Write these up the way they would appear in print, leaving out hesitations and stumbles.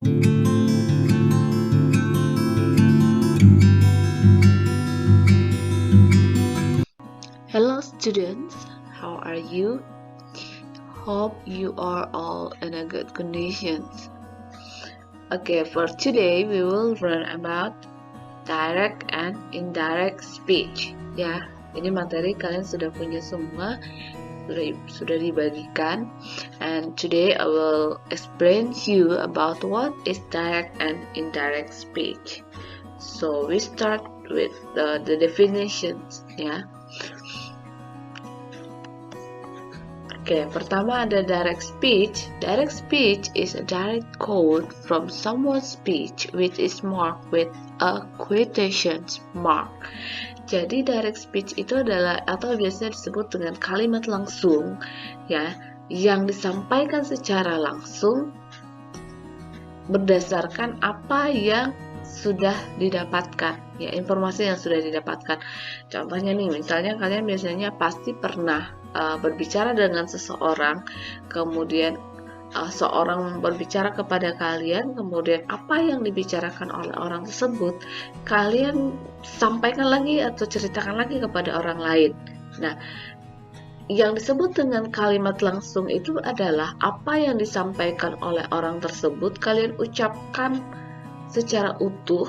Hello students, how are you? Hope you are all in a good conditions. Okay, for today we will learn about direct and indirect speech. Ya, ini materi kalian sudah punya semua, sudah dibagikan. And today I will explain to you about what is direct and indirect speech. So we start with the definitions, ya. Oke, pertama ada direct speech. Direct speech is a direct quote from someone's speech which is marked with a quotation mark. Jadi direct speech itu adalah atau biasanya disebut dengan kalimat langsung, ya, yang disampaikan secara langsung berdasarkan apa yang sudah didapatkan, ya, informasi yang sudah didapatkan. Contohnya nih, misalnya kalian biasanya pasti pernah berbicara dengan seseorang, kemudian seorang berbicara kepada kalian, kemudian apa yang dibicarakan oleh orang tersebut kalian sampaikan lagi atau ceritakan lagi kepada orang lain. Nah, yang disebut dengan kalimat langsung itu adalah apa yang disampaikan oleh orang tersebut kalian ucapkan secara utuh,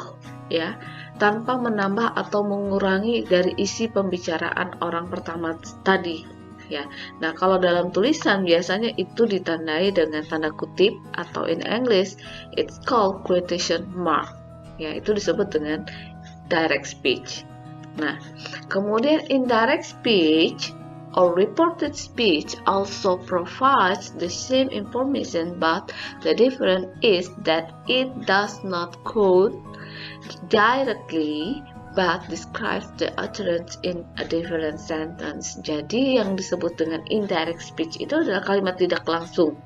ya, tanpa menambah atau mengurangi dari isi pembicaraan orang pertama tadi. Ya, nah kalau dalam tulisan biasanya itu ditandai dengan tanda kutip atau in English it's called quotation mark. Ya, itu disebut dengan direct speech. Nah, kemudian indirect speech or reported speech also provides the same information, but the difference is that it does not quote directly but describes the utterance in a different sentence. Jadi yang disebut dengan indirect speech itu adalah kalimat tidak langsung.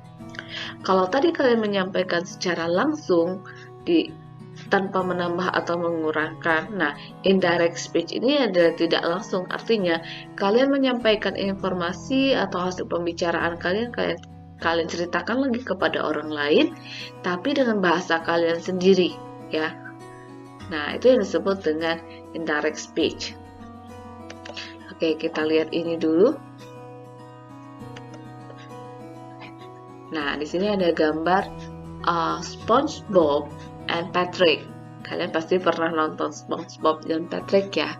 Kalau tadi kalian menyampaikan secara langsung tanpa menambah atau mengurangkan. Nah, indirect speech ini adalah tidak langsung, artinya kalian menyampaikan informasi atau hasil pembicaraan kalian ceritakan lagi kepada orang lain, tapi dengan bahasa kalian sendiri, ya. Nah, itu yang disebut dengan indirect speech. Oke, kita lihat ini dulu. Nah, di sini ada gambar SpongeBob and Patrick. Kalian pasti pernah nonton SpongeBob dan Patrick, ya.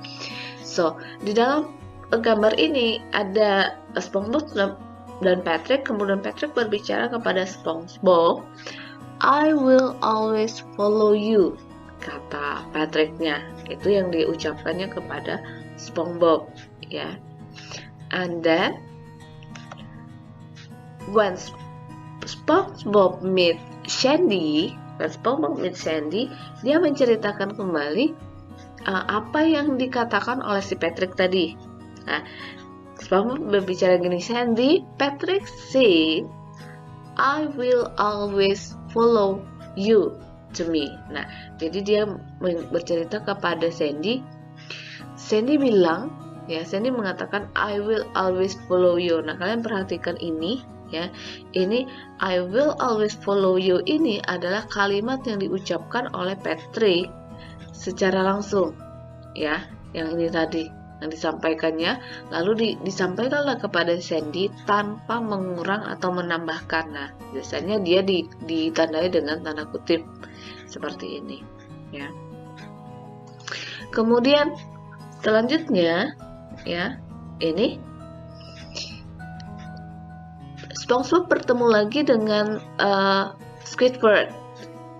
So, di dalam gambar ini ada SpongeBob dan Patrick, kemudian Patrick berbicara kepada SpongeBob, "I will always follow you," kata Patricknya. Itu yang diucapkannya kepada SpongeBob, ya. And then when SpongeBob meet Sandy, dia menceritakan kembali apa yang dikatakan oleh si Patrick tadi. Nah, SpongeBob berbicara gini, "Sandy, Patrick say, I will always follow you to me." Nah, jadi dia bercerita kepada Sandy. Sandy bilang, ya, Sandy mengatakan I will always follow you. Nah, kalian perhatikan ini, ya. Ini I will always follow you ini adalah kalimat yang diucapkan oleh Patrick secara langsung, ya. Yang ini tadi yang disampaikannya, lalu disampaikanlah kepada Sandy tanpa mengurang atau menambahkan. Nah, biasanya dia ditandai dengan tanda kutip seperti ini, ya. Kemudian selanjutnya, ya, ini SpongeBob bertemu lagi dengan Squidward,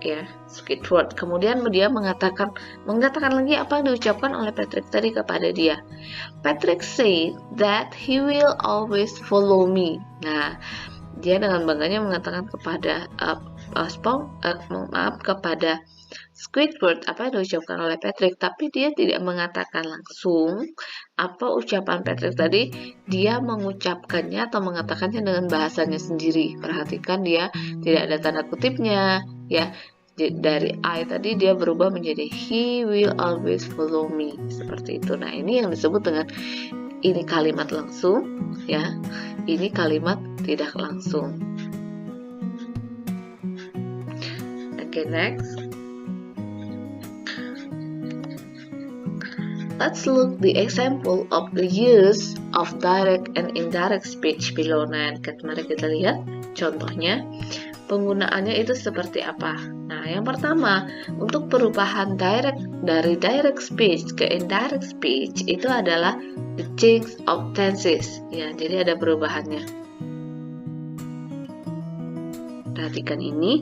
ya, Squidward. Kemudian dia mengatakan lagi apa yang diucapkan oleh Patrick tadi kepada dia. Patrick said that he will always follow me. Nah, dia dengan bangganya mengatakan kepada kepada Squidward apa yang diucapkan oleh Patrick, tapi dia tidak mengatakan langsung apa ucapan Patrick tadi. Dia mengucapkannya atau mengatakannya dengan bahasanya sendiri. Perhatikan, dia tidak ada tanda kutipnya, ya. Dari I tadi dia berubah menjadi he will always follow me, seperti itu. Nah, ini yang disebut dengan ini kalimat langsung, ya. Ini kalimat tidak langsung. Oke, next. Let's look the example of the use of direct and indirect speech below. Nah, mari kita lihat contohnya. Penggunaannya itu seperti apa? Nah, yang pertama, untuk perubahan dari direct speech ke indirect speech itu adalah the change of tenses. Ya, jadi ada perubahannya. Perhatikan ini.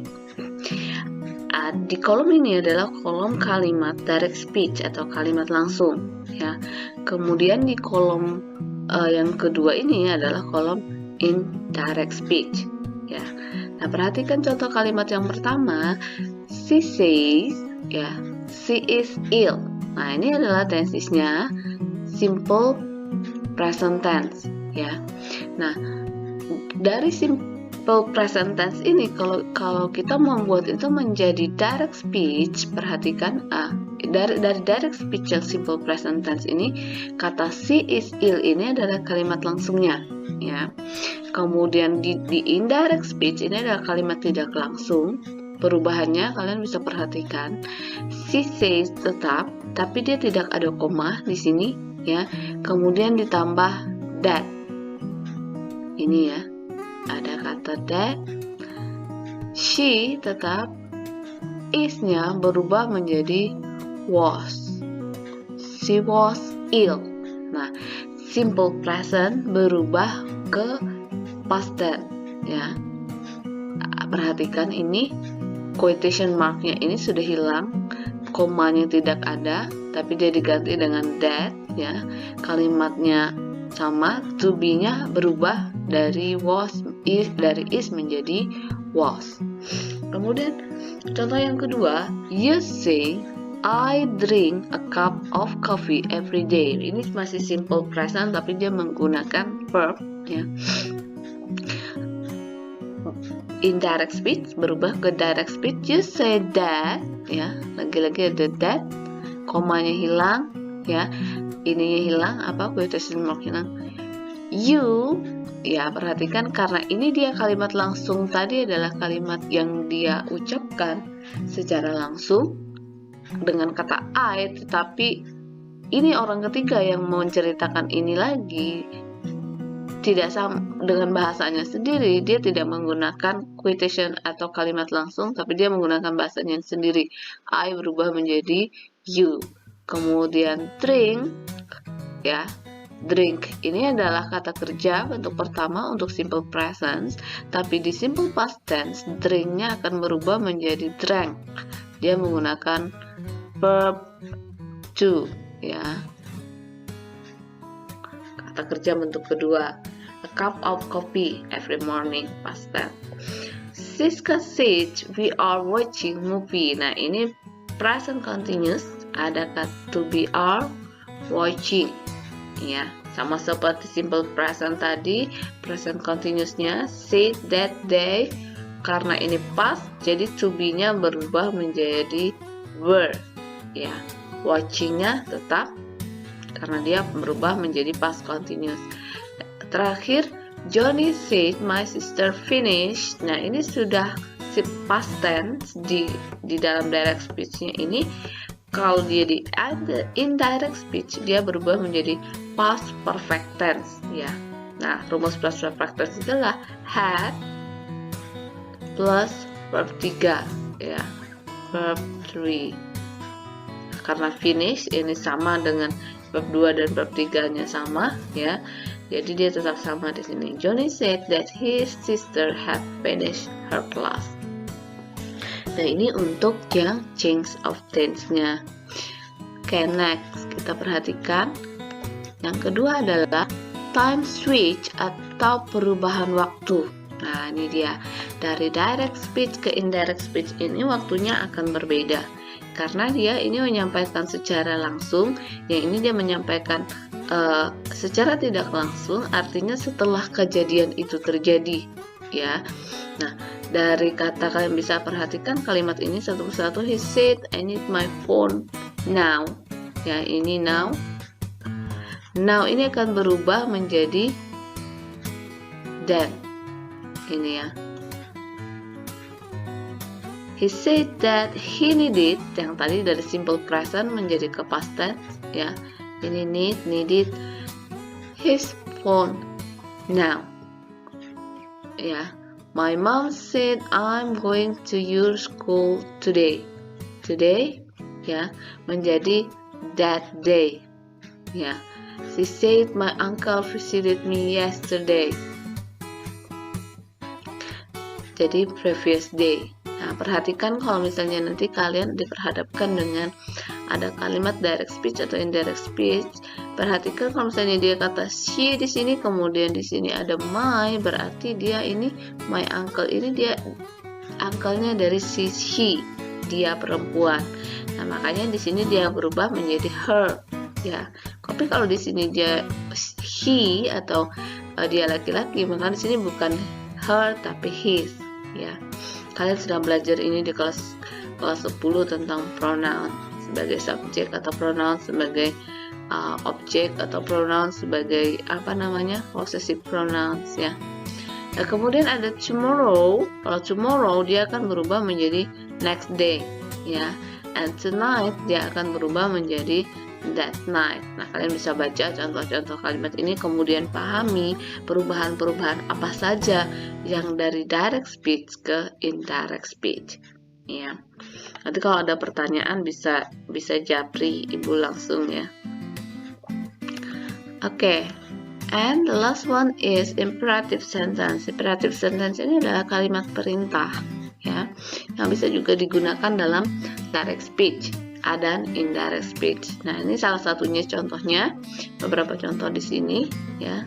Di kolom ini adalah kolom kalimat direct speech atau kalimat langsung, ya. Kemudian di kolom yang kedua ini adalah kolom indirect speech, ya. Nah, perhatikan contoh kalimat yang pertama, she says, ya, she is ill. Nah, ini adalah tensesnya simple present tense, ya. Nah, dari simple present tense ini kalau kita membuat itu menjadi direct speech, perhatikan dari direct speech yang simple present tense ini, kata she is ill ini adalah kalimat langsungnya, ya. Kemudian di indirect speech ini adalah kalimat tidak langsung. Perubahannya kalian bisa perhatikan, she says tetap, tapi dia tidak ada koma di sini, ya. Kemudian ditambah that, ini ya. Ada kata that, she tetap, is-nya berubah menjadi was, she was ill. Nah, simple present berubah ke past tense, ya. Perhatikan ini, quotation mark-nya ini sudah hilang, komanya tidak ada, tapi dia diganti dengan that, ya. Kalimatnya sama, to be-nya berubah dari is menjadi was. Kemudian contoh yang kedua, you say I drink a cup of coffee every day. Ini masih simple present tapi dia menggunakan verb, ya. Indirect speech berubah ke direct speech, you say that, ya. Lagi-lagi ada that, komanya hilang, ya. Ininya hilang, quotation mark hilang. You, ya, perhatikan karena ini dia kalimat langsung, tadi adalah kalimat yang dia ucapkan secara langsung dengan kata I, tetapi ini orang ketiga yang menceritakan ini lagi tidak sama dengan bahasanya sendiri. Dia tidak menggunakan quotation atau kalimat langsung, tapi dia menggunakan bahasanya sendiri. I berubah menjadi you. Kemudian drink, ya, drink ini adalah kata kerja bentuk pertama untuk simple present, tapi di simple past tense drinknya akan berubah menjadi drank. Dia menggunakan verb to, ya. Kata kerja bentuk kedua, a cup of coffee every morning, past tense. Siska said we are watching movie. Nah, ini present continuous, ada kata to be are watching, ya, sama seperti simple present tadi, present continuousnya said that they, karena ini past jadi to be-nya berubah menjadi were, ya. Watching-nya tetap karena dia berubah menjadi past continuous. Terakhir, Johnny said my sister finished. Nah, ini sudah si past tense di dalam direct speech-nya ini. Kalau dia di indirect speech, dia berubah menjadi past perfect tense, ya. Nah, rumus past perfect tense adalah had plus verb 3, ya, verb 3. Karena finish ini sama dengan verb 2 dan verb 3-nya sama, ya. Jadi dia tetap sama di sini. Johnny said that his sister had finished her class. Nah, ini untuk yang change of tense-nya. Oke, next kita perhatikan. Yang kedua adalah time switch atau perubahan waktu. Nah, ini dia. Dari direct speech ke indirect speech ini waktunya akan berbeda. Karena dia ini menyampaikan secara langsung, yang ini dia menyampaikan secara tidak langsung, artinya setelah kejadian itu terjadi, ya. Nah, dari kata kalian bisa perhatikan kalimat ini satu persatu. He said, I need my phone now. Ya, ini now. Now ini akan berubah menjadi then. Ini ya. He said that he needed, yang tadi dari simple present menjadi ke past tense, ya. Ini needed his phone now. Ya. My mom said I'm going to your school today. Today, ya, menjadi that day. Ya. She said my uncle visited me yesterday. Jadi previous day. Nah, perhatikan kalau misalnya nanti kalian diperhadapkan dengan ada kalimat direct speech atau indirect speech. Perhatikan kalau misalnya dia kata she di sini, kemudian di sini ada my, berarti dia ini my uncle ini dia uncle-nya dari si he, dia perempuan. Nah, makanya di sini dia berubah menjadi her, ya. Tapi kalau di sini dia he atau dia laki-laki, maka di sini bukan her tapi his, ya. Kalian sudah belajar ini di kelas 10 tentang pronoun sebagai subjek atau pronoun sebagai objek atau pronoun sebagai possessive pronouns, ya. Nah, kemudian ada tomorrow. Kalau tomorrow dia akan berubah menjadi next day, ya. And tonight dia akan berubah menjadi that night. Nah, kalian bisa baca contoh-contoh kalimat ini, kemudian pahami perubahan-perubahan apa saja yang dari direct speech ke indirect speech, ya. Nanti kalau ada pertanyaan bisa japri ibu langsung, ya. Oke. And the last one is imperative sentence. Imperative sentence ini adalah kalimat perintah, ya, yang bisa juga digunakan dalam direct speech dan indirect speech. Nah, ini salah satunya contohnya, beberapa contoh di sini, ya.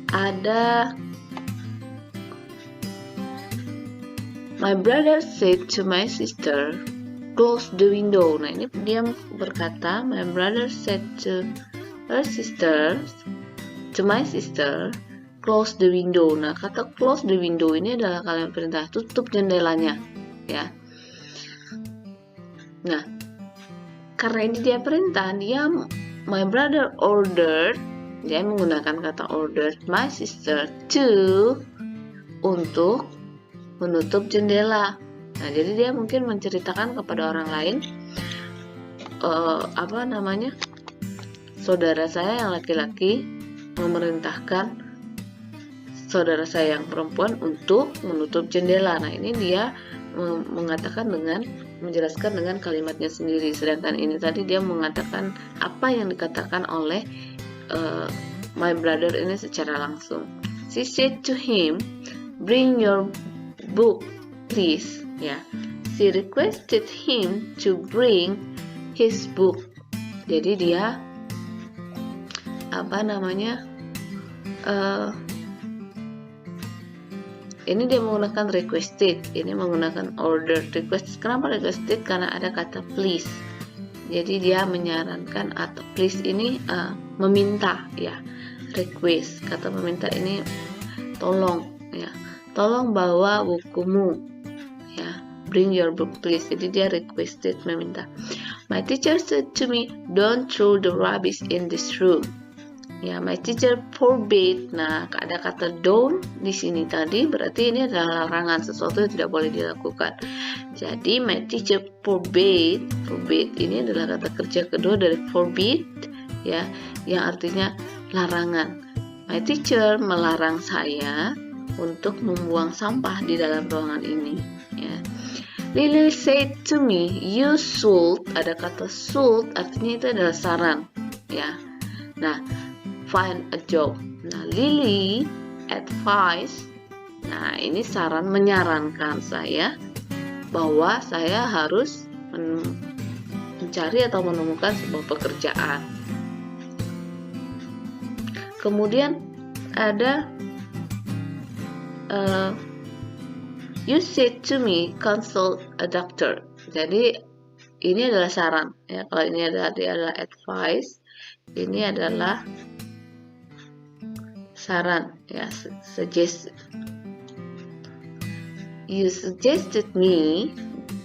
Ada my brother said to my sister, close the window. Nah, ini dia berkata, my brother said to her sister, to my sister, close the window. Nah, kata close the window ini adalah kalimat perintah, tutup jendelanya, ya. Nah, karena ini dia perintah, my brother ordered, dia menggunakan kata ordered my sister to, untuk menutup jendela. Nah, jadi dia mungkin menceritakan kepada orang lain, saudara saya yang laki-laki memerintahkan saudara saya yang perempuan untuk menutup jendela. Nah, ini dia menjelaskan dengan kalimatnya sendiri. Sedangkan ini tadi dia mengatakan apa yang dikatakan oleh my brother ini secara langsung. She said to him, bring your book, please. Ya, she requested him to bring his book. Jadi dia ini dia menggunakan requested, ini menggunakan order. Request, kenapa requested? Karena ada kata please. Jadi dia menyarankan, atau please ini meminta, ya. Request, kata meminta ini tolong, ya. Tolong bawa bukumu, ya. Bring your book, please. Jadi dia requested, meminta. My teacher said to me, don't throw the rubbish in this room. Ya, my teacher forbade. Nah, ada kata don't di sini tadi, berarti ini adalah larangan, sesuatu yang tidak boleh dilakukan. Jadi my teacher forbade. Forbade ini adalah kata kerja kedua dari forbid, ya, yang artinya larangan. My teacher melarang saya untuk membuang sampah di dalam ruangan ini, ya. Lily said to me, you should. Ada kata should, artinya itu adalah saran, ya. Nah, find a job. Nah, Lily advice. Nah, ini saran, menyarankan saya bahwa saya harus mencari atau menemukan sebuah pekerjaan. Kemudian ada you said to me, consult a doctor. Jadi ini adalah saran, ya. Kalau ini adalah advice, ini adalah saran, ya, suggest. You suggested me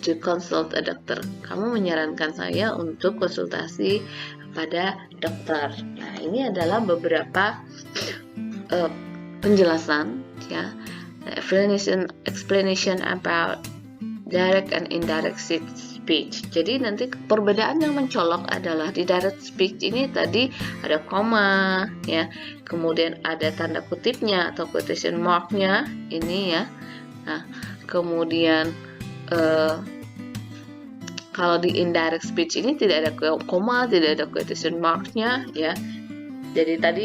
to consult a doctor. Kamu menyarankan saya untuk konsultasi pada dokter. Nah, ini adalah beberapa penjelasan ya, explanation about direct and indirect speech. Jadi nanti perbedaan yang mencolok adalah di direct speech ini tadi ada koma ya, kemudian ada tanda kutipnya atau quotation marknya ini ya. Nah, kemudian kalau di indirect speech ini tidak ada koma, tidak ada quotation marknya ya. Jadi tadi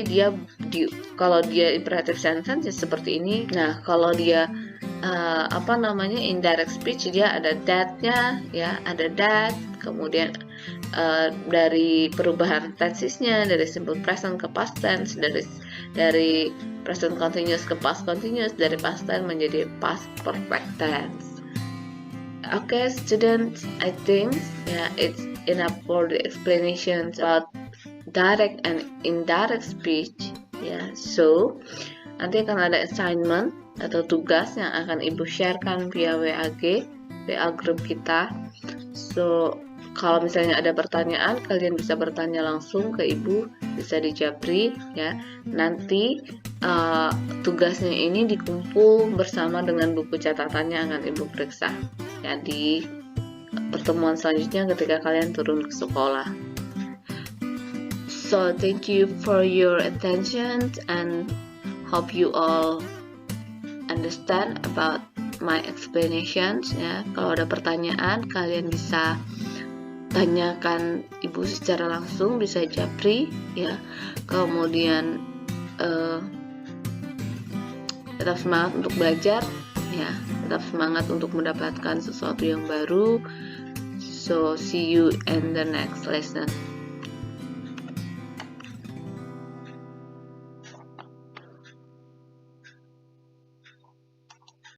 kalau dia imperative sentence ya seperti ini. Nah, kalau dia indirect speech, dia ada that-nya ya, ada that, kemudian dari perubahan tensesnya dari simple present ke past tense, dari present continuous ke past continuous, dari past tense menjadi past perfect tense. Okay, students, I think it's enough for the explanations about direct and indirect speech ya. So nanti akan ada assignment atau tugas yang akan Ibu sharekan via WA group kita. So kalau misalnya ada pertanyaan, kalian bisa bertanya langsung ke Ibu, bisa di Japri ya. Nanti tugasnya ini dikumpul bersama dengan buku catatannya yang akan Ibu periksa ya di pertemuan selanjutnya ketika kalian turun ke sekolah. So thank you for your attention and hope you all understand about my explanations ya. Kalau ada pertanyaan, kalian bisa tanyakan Ibu secara langsung, bisa Japri ya. Kemudian tetap semangat untuk belajar ya, tetap semangat untuk mendapatkan sesuatu yang baru. So see you in the next lesson.